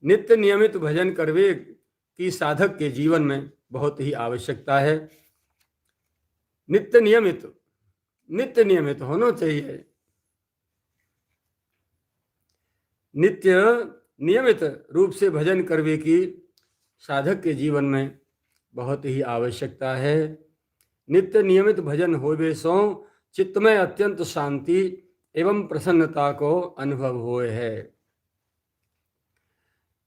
नित्य नियमित भजन करवे की साधक के जीवन में बहुत ही आवश्यकता है। नित्य नियमित होना चाहिए। नित्य नियमित रूप से भजन करवे की साधक के जीवन में बहुत ही आवश्यकता है। नित्य नियमित भजन होवे सो चित्त में अत्यंत शांति एवं प्रसन्नता को अनुभव होए है।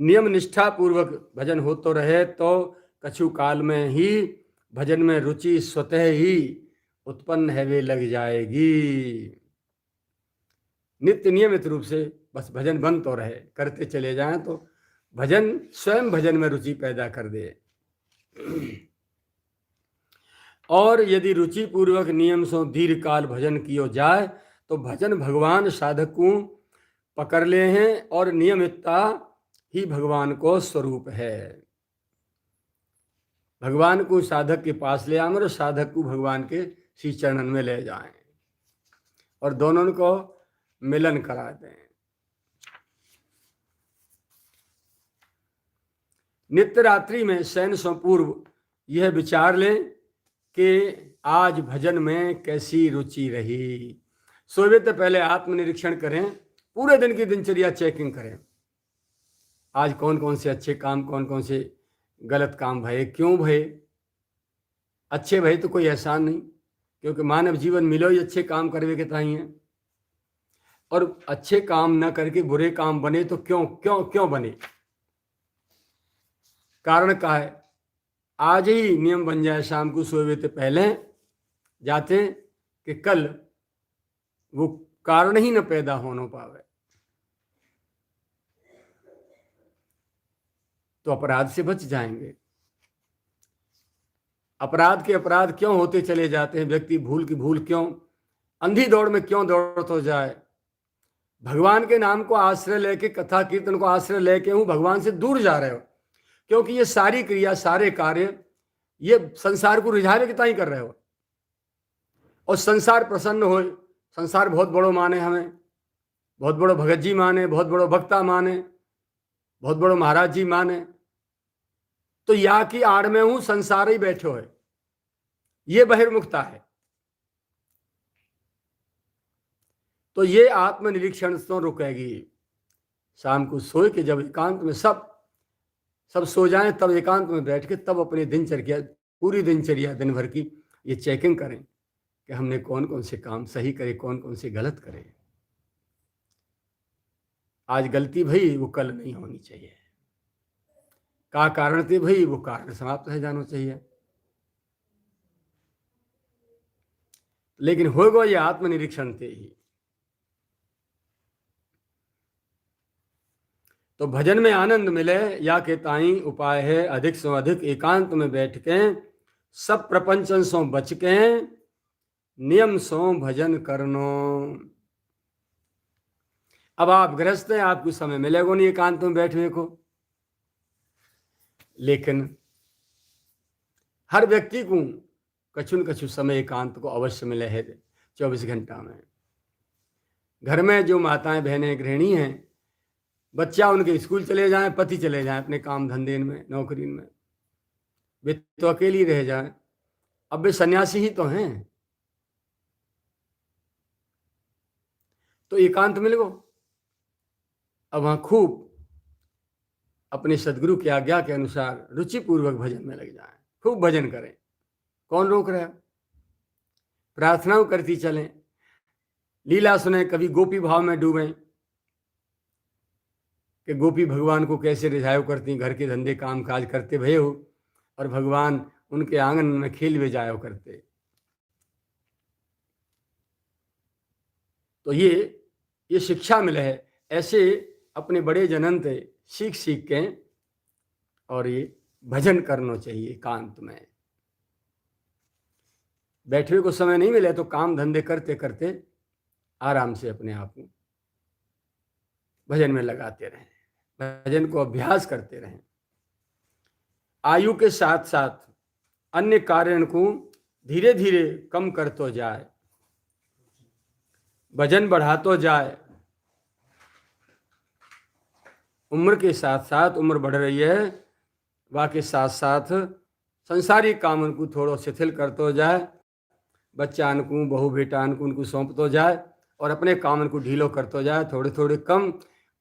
नियम निष्ठा पूर्वक भजन हो तो रहे तो कछु काल में ही भजन में रुचि स्वतः ही उत्पन्न है वे लग जाएगी। नित्य नियमित रूप से बस भजन बन तो रहे, करते चले जाएं तो भजन स्वयं भजन में रुचि पैदा कर दे। और यदि रुचि पूर्वक नियम से दीर्घ काल भजन कियो जाए तो भजन भगवान साधक को पकड़ ले हैं और नियमितता ही भगवान को स्वरूप है। भगवान को साधक के पास ले आए और साधक को भगवान के श्री चरणन में ले जाएं और दोनों को मिलन करा दें। नित्य रात्रि में शयन से पूर्व यह विचार लें कि आज भजन में कैसी रुचि रही। सोवे तो पहले आत्मनिरीक्षण करें, पूरे दिन की दिनचर्या चेकिंग करें। आज कौन कौन से अच्छे काम, कौन कौन से गलत काम भये, क्यों भये। अच्छे भये तो कोई एहसान नहीं, क्योंकि मानव जीवन मिलो ही अच्छे काम करवे के ताई है। और अच्छे काम न करके बुरे काम बने तो क्यों क्यों क्यों बने, कारण क्या है। आज ही नियम बन जाए शाम को सोए से पहले जाते कि कल वो कारण ही न पैदा होने पावे तो अपराध से बच जाएंगे। अपराध क्यों होते चले जाते हैं, व्यक्ति भूल की भूल क्यों, अंधी दौड़ में क्यों दौड़ तो जाए। भगवान के नाम को आश्रय लेके, कथा कीर्तन को आश्रय लेके हूं भगवान से दूर जा रहे हो, क्योंकि ये सारी क्रिया, सारे कार्य ये संसार को रिझावे कितना ही कर रहे हो। और संसार प्रसन्न हो, संसार बहुत बड़ो माने, हमें बहुत बड़ो भगत जी माने, बहुत बड़ो भक्ता माने, बहुत बड़ो महाराज जी माने, तो या की आड़ में हूं संसार ही बैठो है। ये बहिर्मुखता है। तो ये आत्मनिरीक्षण तो रुकेगी। शाम को सोए के जब एकांत में सब सो जाएं, तब एकांत में बैठ के तब अपनी दिनचर्या, पूरी दिनचर्या दिन भर की ये चेकिंग करें कि हमने कौन कौन से काम सही करे, कौन कौन से गलत करे। आज गलती भई वो कल नहीं होनी चाहिए। का कारण थे भई वो कारण समाप्त हो जाना चाहिए। लेकिन होगा ये आत्मनिरीक्षण थे ही। तो भजन में आनंद मिले या के ताई उपाय है अधिक से अधिक एकांत में बैठ के सब प्रपंचन सो बच के नियम सो भजन करनो। अब आप गृहस्थ हैं, आपको समय मिलेगा नहीं एकांत में बैठने को, लेकिन हर व्यक्ति को कछु न कछु समय एकांत को अवश्य मिले है 24 घंटा में। घर में जो माताएं बहनें गृहिणी हैं, बच्चा उनके स्कूल चले जाएं, पति चले जाएं अपने काम धंधे में, नौकरी में, वे तो अकेली रह जाएं। अब वे सन्यासी ही तो हैं, तो एकांत मिल गो। अब वहां खूब अपने सदगुरु की आज्ञा के अनुसार रुचिपूर्वक भजन में लग जाएं, खूब भजन करें। कौन रोक रहा है। प्रार्थनाओं करती चलें, लीला सुने, कभी गोपी भाव में डूबें कि गोपी भगवान को कैसे रिझाव करती, घर के धंधे काम काज करते भये हो और भगवान उनके आंगन में खेल वे जाया करते। तो ये शिक्षा मिले है। ऐसे अपने बड़े जनन थे सीख सीख के और ये भजन करना चाहिए एकांत में। बैठे को समय नहीं मिले तो काम धंधे करते करते आराम से अपने आप को भजन में लगाते रहें, भजन को अभ्यास करते रहें। आयु के साथ साथ अन्य कार्यों को धीरे धीरे कम करते जाए, भजन बढ़ाते जाए, उम्र के साथ साथ उम्र बढ़ रही है, वह के साथ साथ संसारिक कामन को थोड़ो शिथिल करते जाए, बच्चान को बहू बेटान को उनको सौंपतो जाए और अपने कामन को ढीलो करते जाए, थोड़े थोड़े कम,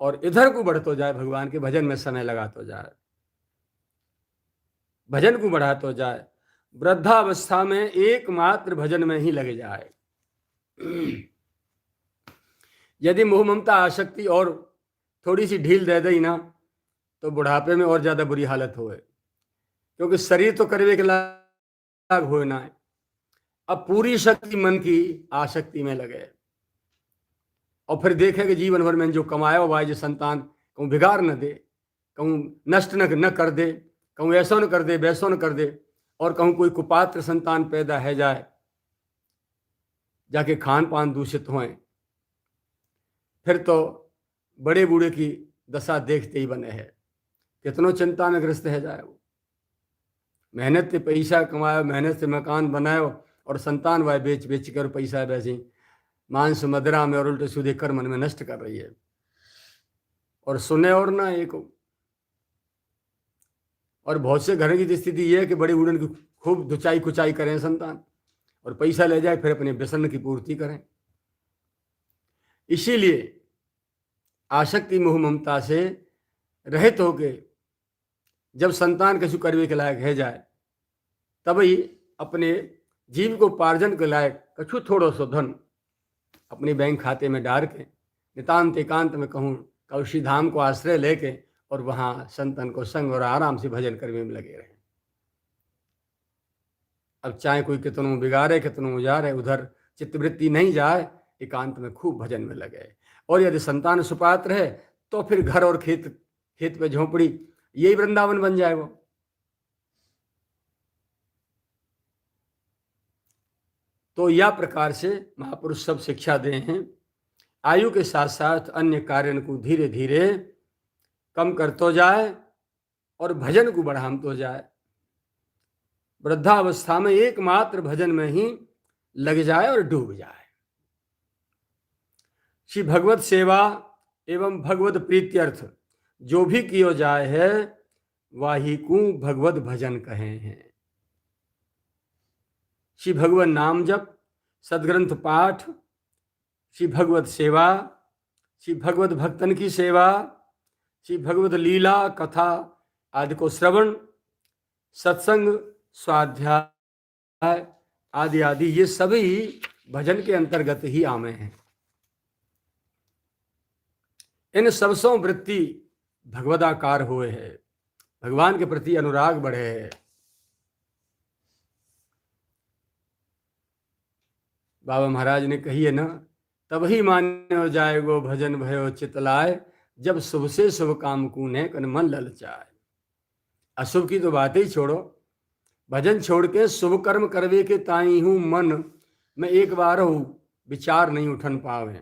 और इधर को बढ़तो जाए, भगवान के भजन में समय लगाते जाए, भजन को बढ़ाते जाए, वृद्धावस्था में एकमात्र भजन में ही लगे जाए। यदि मोह ममता आसक्ति और थोड़ी सी ढील दे दी ना, तो बुढ़ापे में और ज्यादा बुरी हालत होए, क्योंकि शरीर तो करवे के लायक हो ना है। अब पूरी शक्ति मन की आसक्ति में लगे और फिर देखे कि जीवन भर में जो कमाया हुआ जो संतान कहूँ बिगाड़ न दे, कहूँ नष्ट न कर दे, कहूँ ऐसा न कर दे, वैसा न कर दे, और कहूँ कोई कुपात्र संतान पैदा है जाए, जाके खान पान दूषित होए, फिर तो बड़े बूढ़े की दशा देखते ही बने है। कितनों चिंता में ग्रस्त है जाए। वो मेहनत से पैसा कमायो, मेहनत से मकान बनायो, और संतान वह बेच बेच कर पैसा वैसे मांस मदिरा में और उल्टे सीधे कर मन में नष्ट कर रही है। और सुने और ना एक, और बहुत से घरों की स्थिति यह है कि बड़े बूढ़े की खूब दुचाई कुचाई करें संतान, और पैसा ले जाए फिर अपने व्यसन की पूर्ति करें। इसीलिए आसक्ति मोह ममता से रहित होके जब संतान कछु करवे के लायक है जाए, तभी अपने जीविकोपार्जन के लायक कछु थोड़ो सो धन अपने बैंक खाते में डाल के नितांत एकांत में कहूँ कौशी धाम को आश्रय लेके और वहाँ संतन को संग और आराम से भजन करने में लगे रहे। अब चाहे कोई कितनों बिगाड़े कितनों उजारे, उधर चित्तवृत्ति नहीं जाए, एकांत में खूब भजन में लगे। और यदि संतान सुपात्र है तो फिर घर और खेत पे झोंपड़ी, यही वृंदावन बन जाए। वो तो यह प्रकार से महापुरुष सब शिक्षा दे हैं। आयु के साथ साथ अन्य कार्य को धीरे धीरे कम करते जाए और भजन को बढ़ाते जाए। वृद्धावस्था में एकमात्र भजन में ही लग जाए और डूब जाए। श्री भगवत सेवा एवं भगवत प्रीत्यर्थ जो भी कियो जाए है, वाही को भगवत भजन कहे हैं। श्री भगवत नाम जप, सदग्रंथ पाठ, श्री भगवत सेवा, श्री भगवत भक्तन की सेवा, श्री भगवत लीला कथा आदि को श्रवण, सत्संग, स्वाध्याय आदि आदि ये सभी भजन के अंतर्गत ही आमे हैं। इन सबसों वृत्ति भगवदाकार हुए है, भगवान के प्रति अनुराग बढ़े है। बाबा महाराज ने कही है ना, तभी मान्य हो जाएगो भजन भयो चितलाए, जब शुभ से शुभ काम कूने कन मन ललचाए। अशुभ की तो बात ही छोड़ो, भजन छोड़ के शुभ कर्म करवे के ताई हूँ मन में एक बार हो विचार नहीं उठन पावे,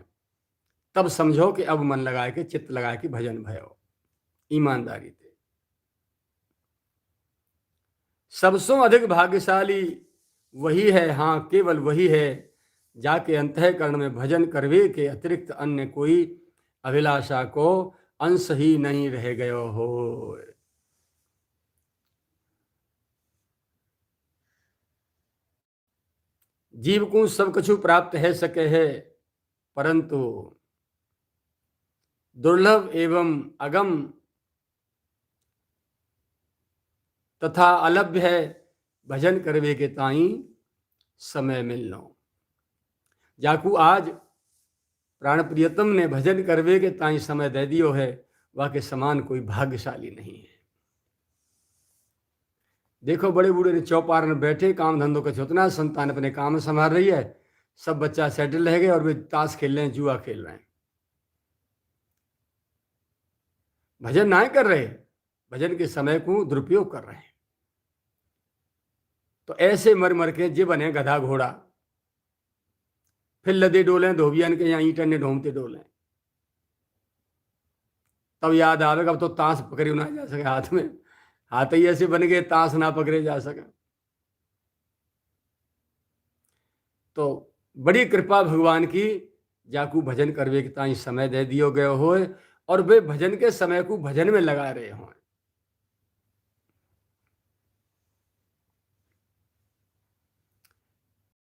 तब समझो कि अब मन लगाए के चित्त लगाए के भजन भयो। ईमानदारी थे सबसों अधिक भाग्यशाली वही है, हाँ केवल वही है, जाके अंतःकरण में भजन करवे के अतिरिक्त अन्य कोई अभिलाषा को अंश ही नहीं रह गयो हो। जीव को सब कछु प्राप्त है सके है, परंतु दुर्लभ एवं अगम तथा अलभ्य है भजन करवे के ताई समय मिलनो। जाकू आज प्राण प्रियतम ने भजन करवे के ताई समय दे दियो है, वह के समान कोई भाग्यशाली नहीं है। देखो बड़े बूढ़े ने चौपार में बैठे, काम धंधों का छोतना, संतान अपने काम में संभाल रही है, सब बच्चा सेटल रह गए और वे ताश खेल रहे हैं, जुआ खेल रहे हैं, भजन ना कर रहे, भजन के समय को दुरुपयोग कर रहे हैं। तो ऐसे मर मर के जे बने गधा घोड़ा, फिर लदे डोले धोबियन के यहाँ ईंटन ने ढोमते डोले, तब याद आवेगा अब तो ताश पकड़े ना जा सके हाथ में, हाथ ही ऐसे बन गए ताश ना पकड़े जा सके। तो बड़ी कृपा भगवान की, जाकू भजन करवे के ताई समय दे दियो गयो हो और वे भजन के समय को भजन में लगा रहे हों।